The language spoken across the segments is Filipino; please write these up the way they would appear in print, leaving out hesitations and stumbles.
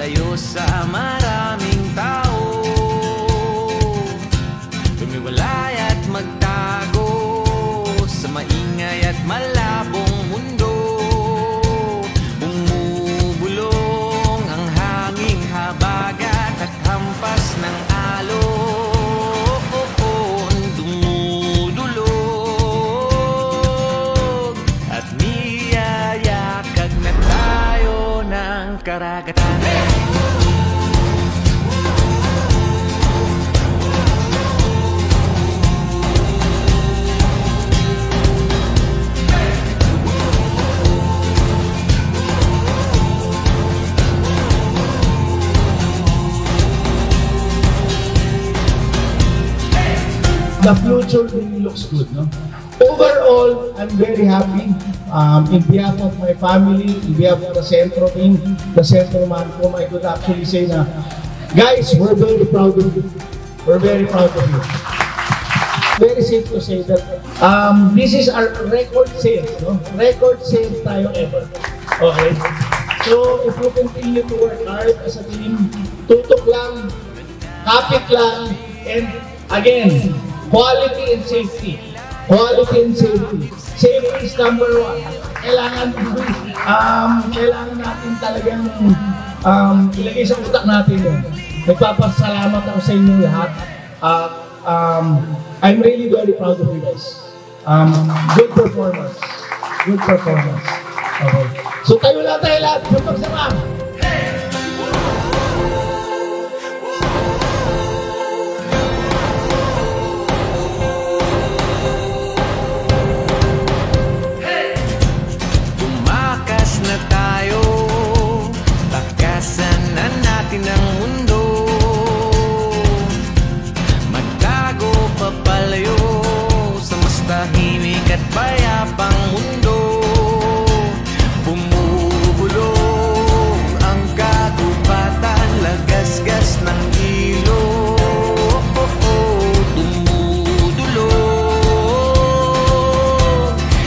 malayo sa maraming tao, lumiwalay at magtago sa maingay at malabong mundo. Bumubulong ang hanging habagat at hampas ng alon, dumudulog at niyayakag na tayo ng karagatan. The future really looks good, no? Overall, I'm very happy. In behalf of my family, in behalf of the Centro team, the Centro Mancom, I could actually say na, guys, we're very proud of you. We're very proud of you. Very safe to say that this is our record sales, no? Record sales tayo ever. Okay? So, if you continue to work hard as a team, tutok lang, kapit lang, and again, quality and safety. Quality and safety. Safety is number one. Kailangan natin talagang ilagay sa utak natin yun. Nagpapasalamat ako sa inyo lahat. I'm really very proud of you guys. Good performance. Good performance. Okay. So tayo lang tayo lahat. Sama-sama. Na tayo, takasan na natin ang mundo, magtago papalayo sa mas tahimik at payapang mundo. Bumubulong ang kagubatan, lagasgas ng ilog, dumudulog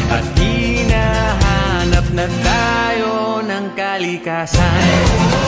at hinahanap na tayo ng kalikasan.